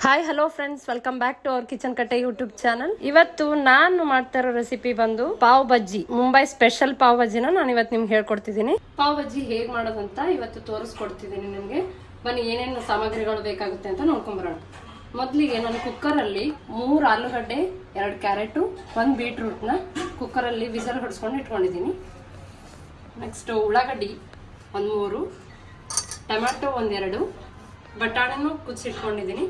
Hi hello friends, welcome back to our kitchen Katte YouTube channel. ಇವತ್ತು ನಾನು ಮಾಡ್ತಾ ಇರೋ ರೆಸಿಪಿ ಬಂದು ಪಾವ್ ಬಜ್ಜಿ. ಮುಂಬೈ ಸ್ಪೆಷಲ್ ಪಾವ್ ಬಜ್ಜಿನ ನಾನು ಇವತ್ತು ನಿಮ್ಗೆ ಹೇಳ್ಕೊಡ್ತಿದ್ದೀನಿ. ಪಾವ್ ಬಜ್ಜಿ ಹೇಗ್ ಮಾಡೋದಂತ ಇವತ್ತು ತೋರಿಸ್ಕೊಡ್ತಿದ್ದೀನಿ ನಿಮ್ಗೆ. ಬನ್ನಿ, ಏನೇನು ಸಾಮಗ್ರಿಗಳು ಬೇಕಾಗುತ್ತೆ ಅಂತ ನೋಡ್ಕೊಂಬರೋಣ. ಮೊದಲಿಗೆ ನಾನು ಕುಕ್ಕರಲ್ಲಿ 3 ಆಲೂಗಡ್ಡೆ, 2 ಕ್ಯಾರೆಟು, 1 ಬೀಟ್ರೂಟ್ನ ಕುಕ್ಕರಲ್ಲಿ ವಿಸಲ್ ಹೊಡ್ಸ್ಕೊಂಡು ಇಟ್ಕೊಂಡಿದ್ದೀನಿ. ನೆಕ್ಸ್ಟ್ ಉಳ್ಳಾಗಡ್ಡಿ 1 3, ಟೊಮ್ಯಾಟೊ 1 2, ಬಟಾಣಿನೂ ಕುದಿಸಿಟ್ಕೊಂಡಿದ್ದೀನಿ,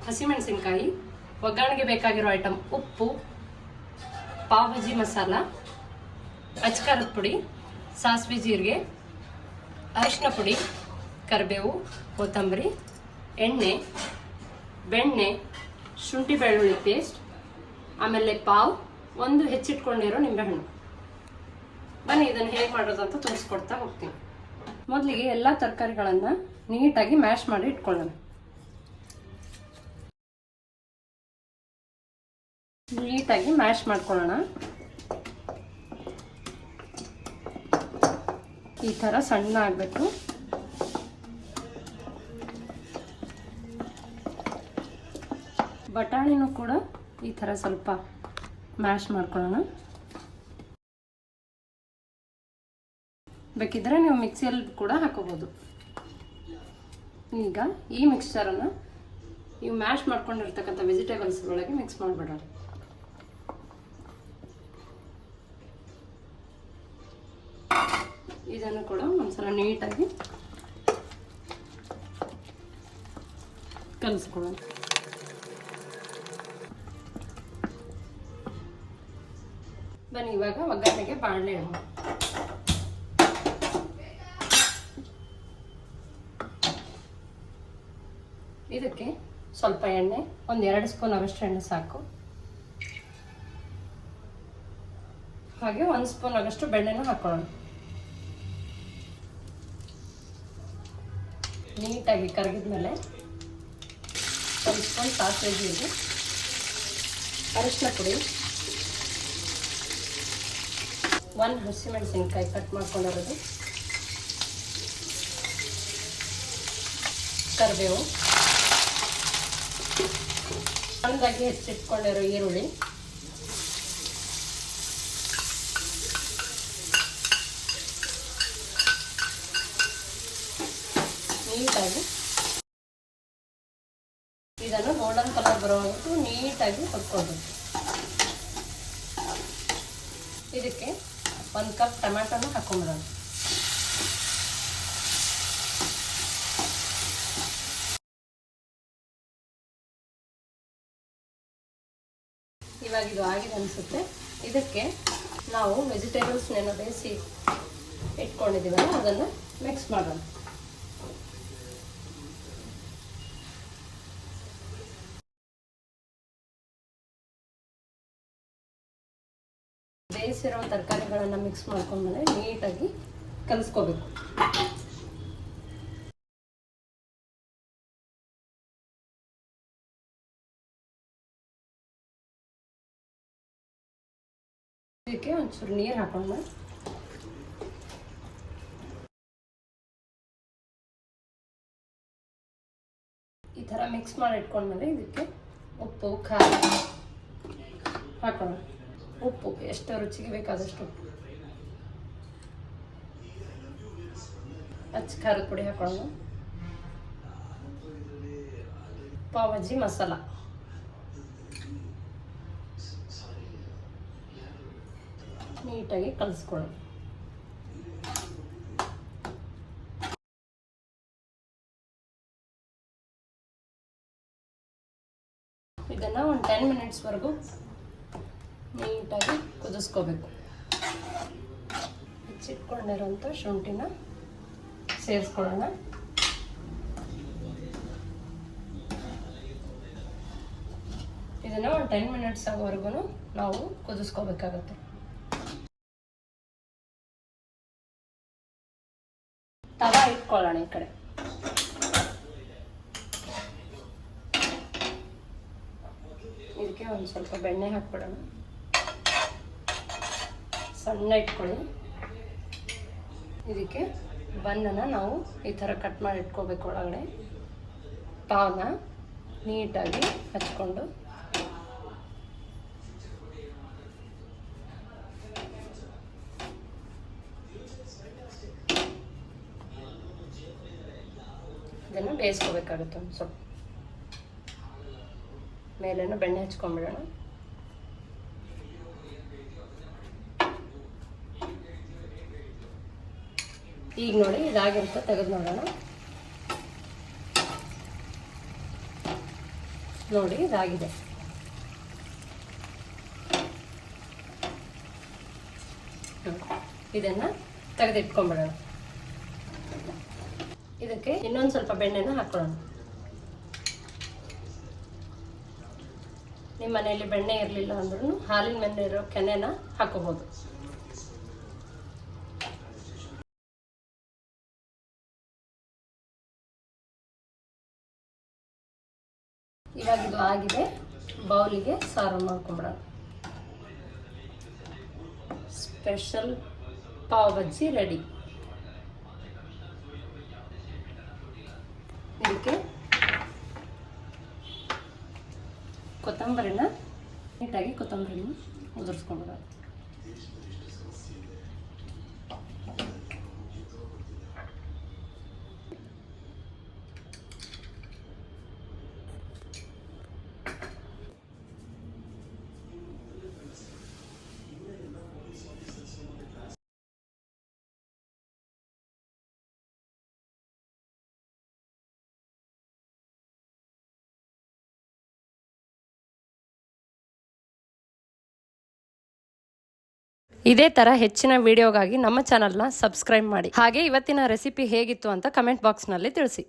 ಹಸಿಮೆಣಸಿನ್ಕಾಯಿ, ಒಗ್ಗರಣೆಗೆ ಬೇಕಾಗಿರೋ ಐಟಮ್ ಉಪ್ಪು, ಪಾವ್ ಭಾಜಿ ಮಸಾಲ, ಅಚ್ಕಾರದ ಪುಡಿ, ಸಾಸಿವೆ ಜೀರಿಗೆ, ಅರಿಶಿನ ಪುಡಿ, ಕರಿಬೇವು, ಕೊತ್ತಂಬರಿ, ಎಣ್ಣೆ, ಬೆಣ್ಣೆ, ಶುಂಠಿ ಬೆಳ್ಳುಳ್ಳಿ ಪೇಸ್ಟ್, ಆಮೇಲೆ ಪಾವ್, 1 ಹೆಚ್ಚಿಟ್ಕೊಂಡಿರೋ ನಿಂಬೆಹಣ್ಣು. ಬನ್ನಿ, ಇದನ್ನು ಹೇಗೆ ಮಾಡೋದು ಅಂತ ತೋರಿಸ್ಕೊಡ್ತಾ ಹೋಗ್ತೀನಿ. ಮೊದಲಿಗೆ ಎಲ್ಲ ತರಕಾರಿಗಳನ್ನು ನೀಟಾಗಿ ಮ್ಯಾಶ್ ಮಾಡಿ ಇಟ್ಕೊಳ್ಳೋಣ. ನೀಟಾಗಿ ಮ್ಯಾಶ್ ಮಾಡ್ಕೊಳ್ಳೋಣ. ಈ ಥರ ಸಣ್ಣ ಆಗಬೇಕು. ಬಟಾಣಿನೂ ಕೂಡ ಈ ಥರ ಸ್ವಲ್ಪ ಮ್ಯಾಶ್ ಮಾಡ್ಕೊಳ್ಳೋಣ. ಬೇಕಿದ್ರೆ ನೀವು ಮಿಕ್ಸಿಯಲ್ಲಿ ಕೂಡ ಹಾಕೋಬೋದು. ಈಗ ಈ ಮಿಕ್ಸ್ಚರನ್ನು ನೀವು ಮ್ಯಾಶ್ ಮಾಡ್ಕೊಂಡಿರ್ತಕ್ಕಂಥ ವೆಜಿಟೇಬಲ್ಸ್ ಒಳಗೆ ಮಿಕ್ಸ್ ಮಾಡಿಬಿಡೋಣ. ಇದನ್ನು ಕೂಡ ಒಂದ್ಸಲ ನೀಟಾಗಿ ಕಲಿಸ್ಕೊಳ್ಳೋಣ. ಬನ್ನಿ, ಇವಾಗ ಒಗ್ಗರಣೆಗೆ ಬಾಣಲೆ ಇಡೋಣ. ಇದಕ್ಕೆ ಸ್ವಲ್ಪ ಎಣ್ಣೆ, 1-2 ಸ್ಪೂನ್ ಆಗಷ್ಟು ಎಣ್ಣೆ ಸಾಕು. ಹಾಗೆ 1 ಸ್ಪೂನ್ ಆಗಷ್ಟು ಬೆಣ್ಣೆನೂ ಹಾಕೊಳ್ಳೋಣ. ನೀಟಾಗಿ ಕರಗಿದ್ಮೇಲೆ 1 ಸ್ಪೂನ್ ಸಾಸಿವೆ ಜೀರಿಗೆ, ಅರಿಶಿನ ಪುಡಿ, 1 ಹಸಿಮೆಣಸಿನ್ಕಾಯಿ ಕಟ್ ಮಾಡ್ಕೊಂಡಿರೋದು, ಕರಿಬೇವು, ಸಣ್ಣದಾಗಿ ಹೆಚ್ಚಿಟ್ಕೊಂಡಿರೋ ಈರುಳ್ಳಿ, ನೀಟಾಗಿ ಇದನ್ನು ಗೋಲ್ಡನ್ ಕಲರ್ ಬರೋವರೆಗೂ ನೀಟಾಗಿ ಹುರ್ಕೊಳ್ಬೇಕು. ಇದಕ್ಕೆ 1 ಕಪ್ ಟೊಮ್ಯಾಟೊನ ಹಾಕೊಂಡ್ಬಿಡೋಣ. ಇವಾಗ ಇದು ಆಗಿದೆ ಅನಿಸುತ್ತೆ. ಇದಕ್ಕೆ ನಾವು ವೆಜಿಟೇಬಲ್ಸ್ನೆಲ್ಲ ಬೇಯಿಸಿ ಇಟ್ಕೊಂಡಿದ್ದೀವಲ್ಲ ಅದನ್ನು ಮಿಕ್ಸ್ ಮಾಡೋಣ. ಬೇಯಿಸಿರೋ ತರಕಾರಿಗಳನ್ನು ಮಿಕ್ಸ್ ಮಾಡ್ಕೊಂಡ್ಮೇಲೆ ನೀಟಾಗಿ ಕಲಿಸ್ಕೋಬೇಕು. ಇದಕ್ಕೆ ಒಂಚೂರು ನೀರು ಹಾಕೋಣ. ಈ ಥರ ಮಿಕ್ಸ್ ಮಾಡಿ ಇಟ್ಕೊಂಡ್ಮೇಲೆ ಇದಕ್ಕೆ ಉಪ್ಪು, ಖಾರ ಹಾಕೋಣ. ಉಪ್ಪು ಎಷ್ಟು ರುಚಿಗೆ ಬೇಕಾದಷ್ಟು ಉಪ್ಪು, ಅಚ್ಚ ಖಾರದ ಪುಡಿ ಹಾಕೊಳ್ಳೋಣ, ಪಾವ್ ಭಾಜಿ ಮಸಾಲ, ನೀಟಾಗಿ ಕಲಿಸ್ಕೊಳ್ಳೋಣ. ಇದನ್ನು ಒಂದು 10 ಮಿನಿಟ್ಸ್ವರೆಗೂ ನೀಟಾಗಿ ಕುದಿಸ್ಕೋಬೇಕು. ಹೆಚ್ಚಿಟ್ಕೊಂಡಿರೋಂಥ ಶುಂಠಿನ ಸೇರಿಸ್ಕೊಳ್ಳೋಣ. ಇದನ್ನು ಒಂದು 10 ಮಿನಿಟ್ಸ್ ಆಗೋವರೆಗೂ ನಾವು ಕುದಿಸ್ಕೋಬೇಕಾಗತ್ತೆ. ತವಾ ಇಟ್ಕೊಳ್ಳೋಣ ಈ ಕಡೆ. ಇದಕ್ಕೆ ಒಂದು ಸ್ವಲ್ಪ ಬೆಣ್ಣೆ ಹಾಕ್ಬಿಡೋಣ. ಸಣ್ಣ ಇಟ್ಕೊಳ್ಳಿ. ಇದಕ್ಕೆ ಬನ್ನನ್ನು ನಾವು ಈ ಥರ ಕಟ್ ಮಾಡಿ ಇಟ್ಕೋಬೇಕು. ಒಳಗಡೆ ಪಾವನ್ನ ನೀಟಾಗಿ ಹಚ್ಕೊಂಡು ಇದನ್ನು ಬೇಯಿಸ್ಕೋಬೇಕಾಗುತ್ತೆ. ಒಂದು ಸ್ವಲ್ಪ ಮೇಲೇನು ಬೆಣ್ಣೆ ಹಚ್ಕೊಂಡ್ಬಿಡೋಣ. ಈಗ ನೋಡಿ ಇದಾಗಿರುತ್ತೆ, ತೆಗೆದು ನೋಡೋಣ. ನೋಡಿ ಇದಾಗಿದೆ. ಇದನ್ನು ತೆಗೆದಿಟ್ಕೊಂಡ್ಬಿಡೋಣ. ಇದಕ್ಕೆ ಇನ್ನೊಂದು ಸ್ವಲ್ಪ ಬೆಣ್ಣೆನ ಹಾಕೊಳ್ಳೋಣ. ನಿಮ್ಮ ಮನೆಯಲ್ಲಿ ಬೆಣ್ಣೆ ಇರಲಿಲ್ಲ ಅಂದ್ರೂ ಹಾಲಿನ ಮೇಲೆ ಇರೋ ಕೆನೆನ ಹಾಕೋಬಹುದು. ಇವಾಗ ಇದು ಆಗಿದೆ, ಬೌಲಿಗೆ ಸಾರು ಮಾಡ್ಕೊಂಬಿಡೋಣ. ಸ್ಪೆಷಲ್ ಪಾವ್ ಬಜ್ಜಿ ರೆಡಿ. ಇದಕ್ಕೆ ಕೊತ್ತಂಬರಿನ ನೀಟಾಗಿ ಕೊತ್ತಂಬರಿನ ಉದುರಿಸ್ಕೊಂಡ್ಬಿಡೋಣ. ಇದೇ ತರ ಹೆಚ್ಚಿನ ವಿಡಿಯೋಗಾಗಿ ನಮ್ಮ ಚಾನಲ್ನ ಸಬ್ಸ್ಕ್ರೈಬ್ ಮಾಡಿ. ಹಾಗೆ ಇವತ್ತಿನ ರೆಸಿಪಿ ಹೇಗಿತ್ತು ಅಂತ ಕಮೆಂಟ್ ಬಾಕ್ಸ್ನಲ್ಲಿ ತಿಳಿಸಿ.